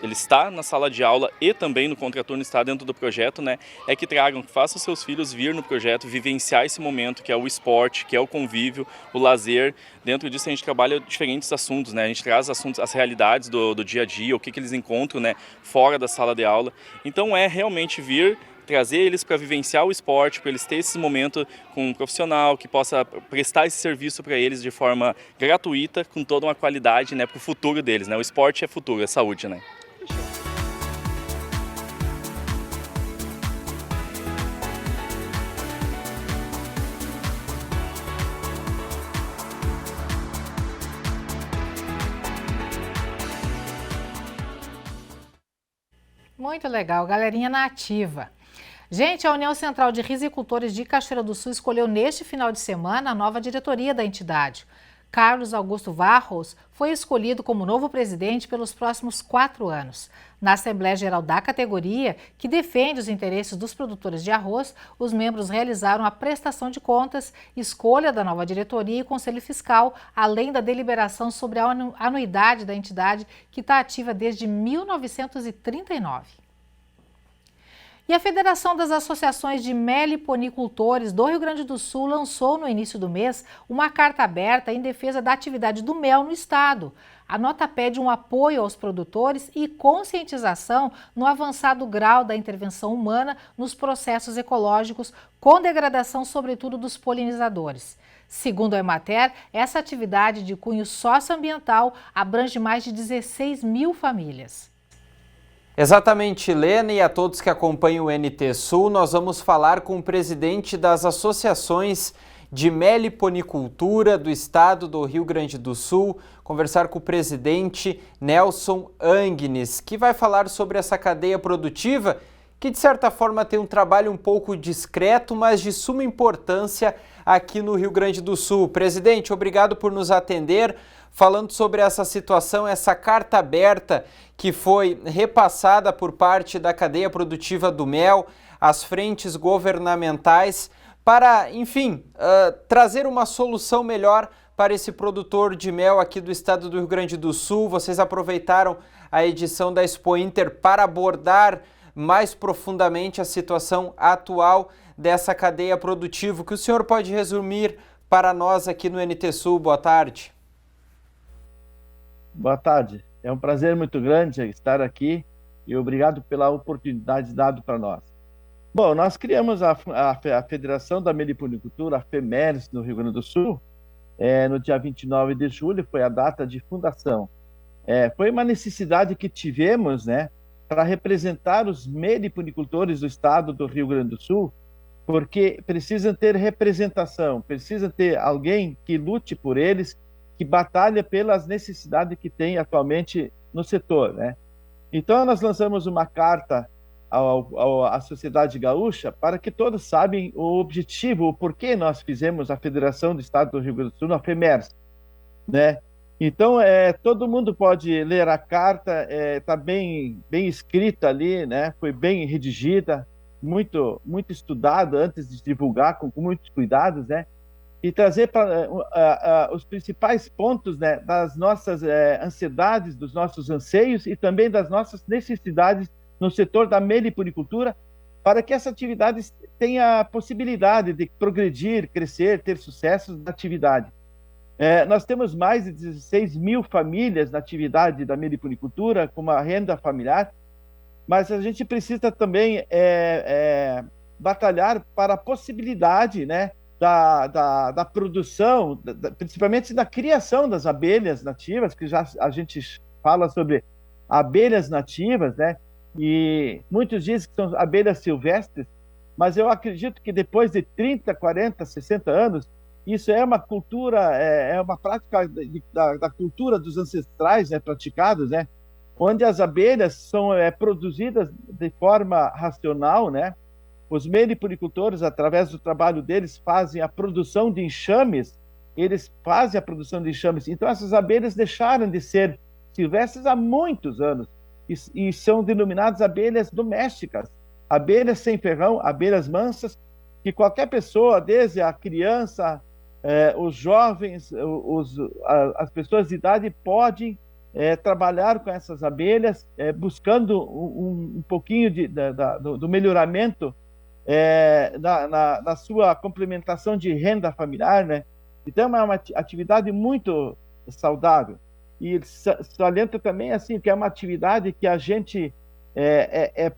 ele está na sala de aula e também no contraturno está dentro do projeto, né, é que façam seus filhos vir no projeto, vivenciar esse momento que é o esporte, que é o convívio, o lazer. Dentro disso a gente trabalha diferentes assuntos, né, a gente traz as realidades do dia a dia, o que eles encontram, né, fora da sala de aula. Então é realmente vir, trazer eles para vivenciar o esporte, para eles terem esse momento com um profissional que possa prestar esse serviço para eles de forma gratuita, com toda uma qualidade, né, para o futuro deles, né? O esporte é futuro, é saúde, né? Muito legal, galerinha na ativa. Gente, a União Central de Rizicultores de Cachoeira do Sul escolheu neste final de semana a nova diretoria da entidade. Carlos Augusto Varros foi escolhido como novo presidente pelos próximos 4 anos. Na Assembleia Geral da categoria, que defende os interesses dos produtores de arroz, os membros realizaram a prestação de contas, escolha da nova diretoria e conselho fiscal, além da deliberação sobre a anuidade da entidade, que está ativa desde 1939. E a Federação das Associações de Meliponicultores do Rio Grande do Sul lançou no início do mês uma carta aberta em defesa da atividade do mel no estado. A nota pede um apoio aos produtores e conscientização no avançado grau da intervenção humana nos processos ecológicos, com degradação sobretudo dos polinizadores. Segundo a Emater, essa atividade de cunho socioambiental abrange mais de 16 mil famílias. Exatamente, Helena, e a todos que acompanham o NT Sul, nós vamos falar com o presidente das associações de meliponicultura do estado do Rio Grande do Sul, conversar com o presidente Nelson Angnes, que vai falar sobre essa cadeia produtiva que de certa forma tem um trabalho um pouco discreto, mas de suma importância aqui no Rio Grande do Sul. Presidente, obrigado por nos atender. Falando sobre essa situação, essa carta aberta que foi repassada por parte da cadeia produtiva do mel às frentes governamentais para, enfim, trazer uma solução melhor para esse produtor de mel aqui do estado do Rio Grande do Sul. Vocês aproveitaram a edição da Expo Inter para abordar mais profundamente a situação atual dessa cadeia produtiva. O que o senhor pode resumir para nós aqui no NT Sul? Boa tarde. Boa tarde. É um prazer muito grande estar aqui e obrigado pela oportunidade dada para nós. Bom, nós criamos a Federação da Meliponicultura, a FEMERS, no Rio Grande do Sul, no dia 29 de julho, foi a data de fundação. Foi uma necessidade que tivemos, né, para representar os meliponicultores do estado do Rio Grande do Sul, porque precisam ter representação, precisam ter alguém que lute por eles, que batalha pelas necessidades que tem atualmente no setor, né? Então, nós lançamos uma carta à sociedade gaúcha para que todos saibam o objetivo, o porquê nós fizemos a Federação do Estado do Rio Grande do Sul, a FEMERS, né? Então, todo mundo pode ler a carta, está bem escrita ali, né? Foi bem redigida, muito estudada antes de divulgar, com muitos cuidados, né? E trazer para os principais pontos, né, das nossas ansiedades, dos nossos anseios e também das nossas necessidades no setor da meliponicultura, para que essa atividade tenha a possibilidade de progredir, crescer, ter sucesso na atividade. Nós temos mais de 16 mil famílias na atividade da meliponicultura, com uma renda familiar, mas a gente precisa também batalhar para a possibilidade, né, da produção, principalmente da criação das abelhas nativas, que já a gente fala sobre abelhas nativas, né? E muitos dizem que são abelhas silvestres, mas eu acredito que depois de 30, 40, 60 anos, isso é uma cultura, é uma prática da cultura dos ancestrais, né, praticados, né? Onde as abelhas são produzidas de forma racional, né? Os meliponicultores, através do trabalho deles, fazem a produção de enxames, Então, essas abelhas deixaram de ser silvestres há muitos anos e são denominadas abelhas domésticas, abelhas sem ferrão, abelhas mansas, que qualquer pessoa, desde a criança, os jovens, as pessoas de idade, podem trabalhar com essas abelhas, buscando um pouquinho do melhoramento na sua complementação de renda familiar, né? Então é uma atividade muito saudável e salienta também assim que é uma atividade que a gente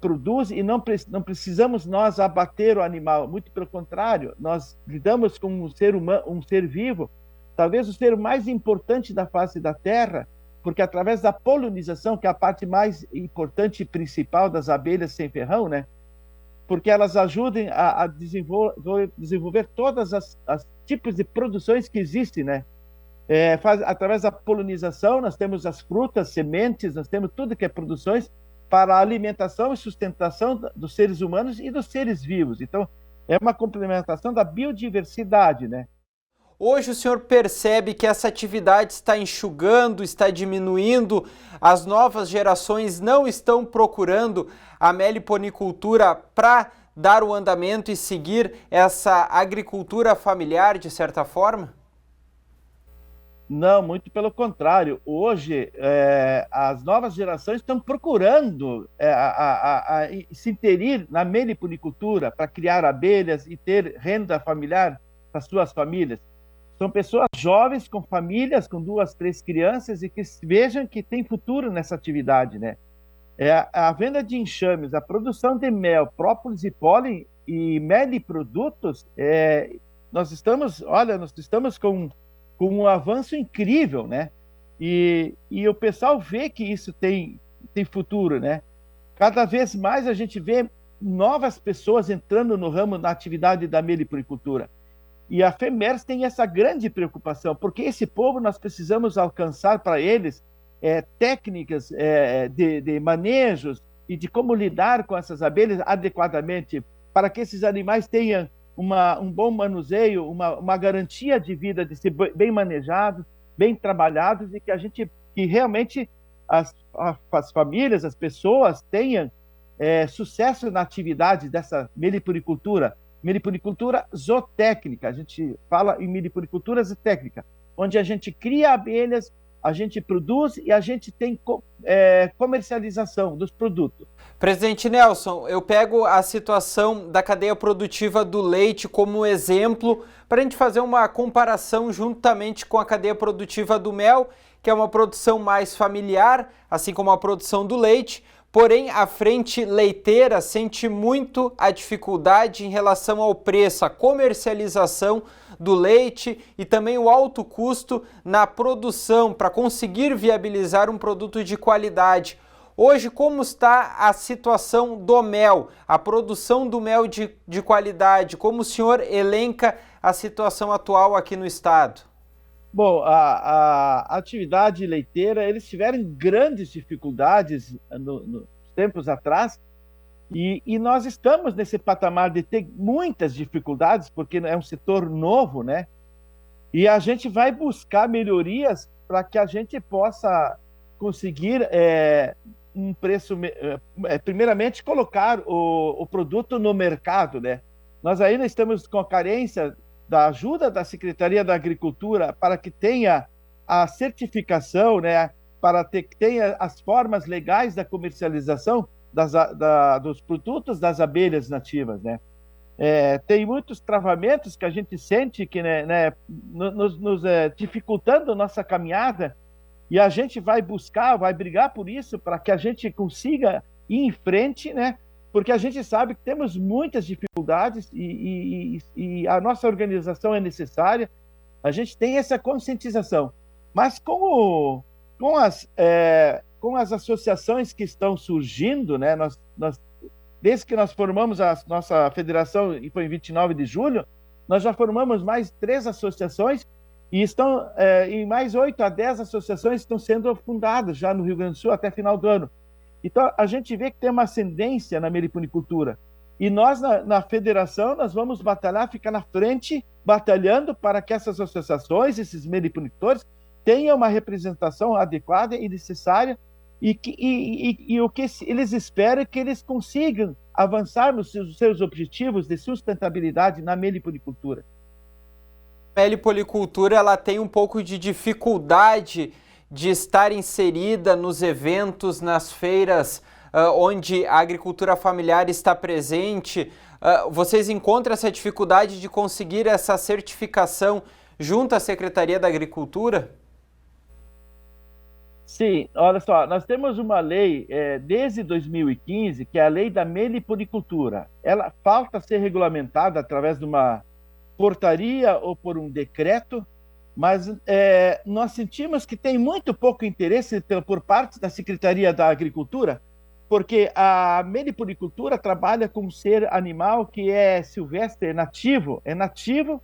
produz e não precisamos nós abater o animal, muito pelo contrário, nós lidamos com um ser humano, um ser vivo, talvez o ser mais importante da face da Terra, porque através da polinização, que é a parte mais importante e principal das abelhas sem ferrão, né? Porque elas ajudam a desenvolver todas as tipos de produções que existem, né? Através da polinização, nós temos as frutas, sementes, nós temos tudo que é produções para a alimentação e sustentação dos seres humanos e dos seres vivos. Então, é uma complementação da biodiversidade, né? Hoje o senhor percebe que essa atividade está enxugando, está diminuindo, as novas gerações não estão procurando a meliponicultura para dar o andamento e seguir essa agricultura familiar, de certa forma? Não, muito pelo contrário. Hoje, as novas gerações estão procurando se inserir na meliponicultura para criar abelhas e ter renda familiar para suas famílias. São pessoas jovens, com famílias, com 2, 3 crianças e que vejam que tem futuro nessa atividade, né? A venda de enxames, a produção de mel, própolis e pólen e meliprodutos, nós estamos com um avanço incrível, né? E o pessoal vê que isso tem futuro, né? Cada vez mais a gente vê novas pessoas entrando no ramo da atividade da meliponicultura. E a FEMERS tem essa grande preocupação, porque esse povo nós precisamos alcançar para eles técnicas de manejos e de como lidar com essas abelhas adequadamente, para que esses animais tenham um bom manuseio, uma garantia de vida, de ser bem manejados, bem trabalhados, e que realmente as famílias, as pessoas tenham sucesso na atividade dessa meliponicultura zootécnica. A gente fala em meliponicultura zootécnica, onde a gente cria abelhas, a gente produz e a gente tem comercialização dos produtos. Presidente Nelson, eu pego a situação da cadeia produtiva do leite como exemplo para a gente fazer uma comparação juntamente com a cadeia produtiva do mel, que é uma produção mais familiar, assim como a produção do leite. Porém, a frente leiteira sente muito a dificuldade em relação ao preço, a comercialização do leite e também o alto custo na produção para conseguir viabilizar um produto de qualidade. Hoje, como está a situação do mel, a produção do mel de qualidade? Como o senhor elenca a situação atual aqui no estado? Bom, a atividade leiteira, eles tiveram grandes dificuldades nos tempos atrás, e nós estamos nesse patamar de ter muitas dificuldades, porque é um setor novo, né? E a gente vai buscar melhorias para que a gente possa conseguir um preço, primeiramente colocar o produto no mercado, né? Nós ainda estamos com a carência da ajuda da Secretaria da Agricultura para que tenha a certificação, né, para que tenha as formas legais da comercialização dos produtos das abelhas nativas, né? Tem muitos travamentos que a gente sente que nos dificultando a nossa caminhada, e a gente vai brigar por isso, para que a gente consiga ir em frente, né? Porque a gente sabe que temos muitas dificuldades e a nossa organização é necessária, a gente tem essa conscientização. Mas com as associações que estão surgindo, né, desde que nós formamos a nossa federação, e foi em 29 de julho, nós já formamos mais 3 associações, e em mais 8 a 10 associações estão sendo fundadas já no Rio Grande do Sul até final do ano. Então, a gente vê que tem uma ascendência na meliponicultura. E nós, na federação, nós vamos batalhar, ficar na frente, batalhando para que essas associações, esses meliponicultores, tenham uma representação adequada e necessária, e o que eles esperam é que eles consigam avançar nos seus objetivos de sustentabilidade na meliponicultura. A meliponicultura, ela tem um pouco de dificuldade de estar inserida nos eventos, nas feiras onde a agricultura familiar está presente. Vocês encontram essa dificuldade de conseguir essa certificação junto à Secretaria da Agricultura? Sim, olha só, nós temos uma lei desde 2015, que é a lei da meliponicultura. Ela falta ser regulamentada através de uma portaria ou por um decreto, mas nós sentimos que tem muito pouco interesse por parte da Secretaria da Agricultura, porque a meliponicultura trabalha com um ser animal que é silvestre, é nativo,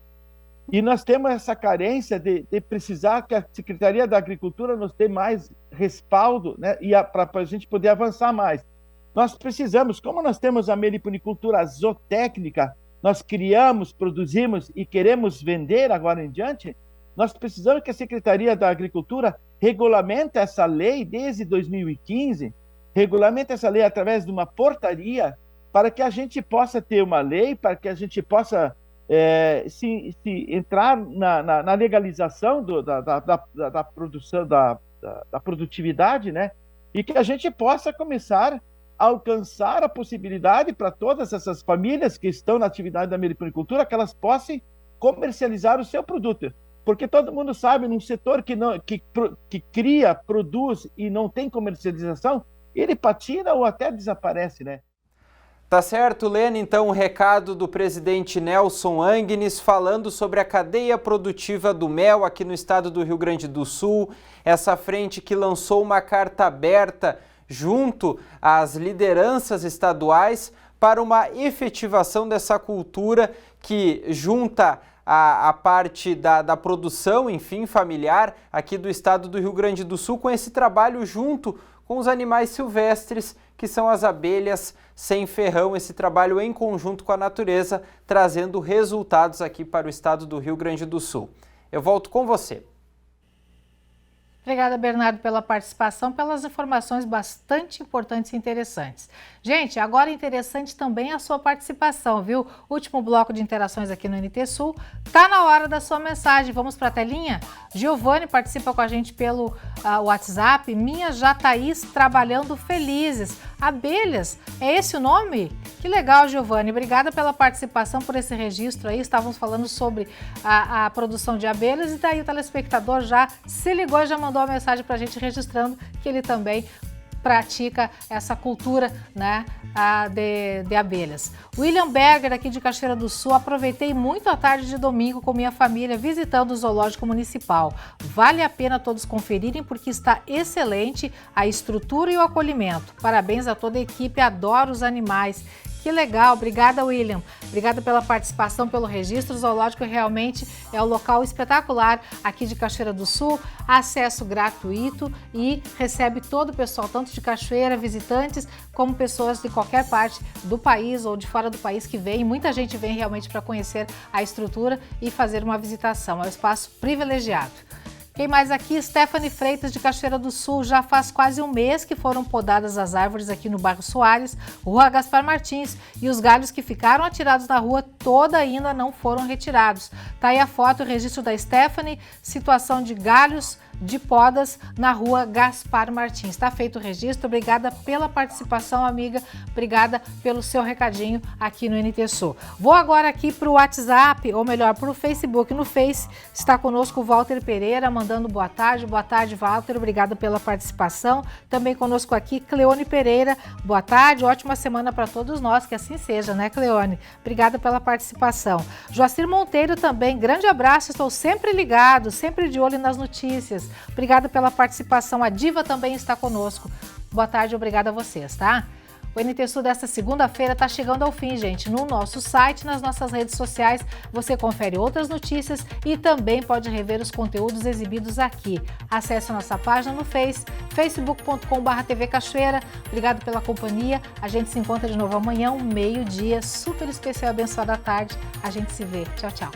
e nós temos essa carência de precisar que a Secretaria da Agricultura nos dê mais respaldo, né, e para a gente poder avançar mais. Nós precisamos, como nós temos a meliponicultura zootécnica, nós criamos, produzimos e queremos vender agora em diante, nós precisamos que a Secretaria da Agricultura regulamente essa lei desde 2015, regulamente essa lei através de uma portaria, para que a gente possa ter uma lei, para que a gente possa se entrar na legalização da produção, da produtividade, né? E que a gente possa começar a alcançar a possibilidade para todas essas famílias que estão na atividade da meliponicultura, que elas possam comercializar o seu produto. Porque todo mundo sabe, num setor que cria, produz e não tem comercialização, ele patina ou até desaparece, né? Tá certo, Lena, então o recado do presidente Nelson Angnes falando sobre a cadeia produtiva do mel aqui no estado do Rio Grande do Sul, essa frente que lançou uma carta aberta junto às lideranças estaduais para uma efetivação dessa cultura que junta a parte da produção, enfim, familiar aqui do estado do Rio Grande do Sul com esse trabalho junto com os animais silvestres, que são as abelhas sem ferrão, esse trabalho em conjunto com a natureza, trazendo resultados aqui para o estado do Rio Grande do Sul. Eu volto com você. Obrigada, Bernardo, pela participação, pelas informações bastante importantes e interessantes. Gente, agora interessante também a sua participação, viu? Último bloco de interações aqui no NT Sul. Tá na hora da sua mensagem. Vamos para a telinha? Giovanni participa com a gente pelo WhatsApp. Minha Jataís trabalhando felizes. Abelhas, é esse o nome? Que legal, Giovanni. Obrigada pela participação, por esse registro aí. Estávamos falando sobre a produção de abelhas e daí o telespectador já se ligou e já mandou uma mensagem para a gente registrando que ele também pratica essa cultura, né, de abelhas. William Berger, aqui de Cachoeira do Sul, aproveitei muito a tarde de domingo com minha família visitando o Zoológico Municipal. Vale a pena todos conferirem porque está excelente a estrutura e o acolhimento. Parabéns a toda a equipe, adoro os animais. Que legal, obrigada, William. Obrigada pela participação, pelo registro. O Zoológico realmente é um local espetacular aqui de Cachoeira do Sul, acesso gratuito e recebe todo o pessoal, tanto de Cachoeira, visitantes, como pessoas de qualquer parte do país ou de fora do país que vem. Muita gente vem realmente para conhecer a estrutura e fazer uma visitação. É um espaço privilegiado. Quem mais aqui? Stephanie Freitas, de Cachoeira do Sul. Já faz quase um mês que foram podadas as árvores aqui no bairro Soares, Rua Gaspar Martins, e os galhos que ficaram atirados na rua toda ainda não foram retirados. Tá aí a foto, o registro da Stephanie, situação de galhos de podas na Rua Gaspar Martins. Está feito o registro. Obrigada pela participação, amiga. Obrigada pelo seu recadinho aqui no NT Sul. Vou agora aqui para o WhatsApp, ou melhor, para o Facebook. No Face está conosco o Walter Pereira, mandando boa tarde. Boa tarde, Walter. Obrigada pela participação. Também conosco aqui, Cleone Pereira. Boa tarde, ótima semana para todos nós. Que assim seja, né, Cleone? Obrigada pela participação. Joacir Monteiro também, grande abraço. Estou sempre ligado, sempre de olho nas notícias. Obrigada pela participação. A Diva também está conosco. Boa tarde, obrigada a vocês, tá? O NT Sul desta segunda-feira está chegando ao fim, gente. No nosso site, nas nossas redes sociais, você confere outras notícias e também pode rever os conteúdos exibidos aqui. Acesse a nossa página no Face, facebook.com/TV Cachoeira. Obrigado pela companhia. A gente se encontra de novo amanhã, meio-dia, super especial, abençoada tarde. A gente se vê. Tchau, tchau.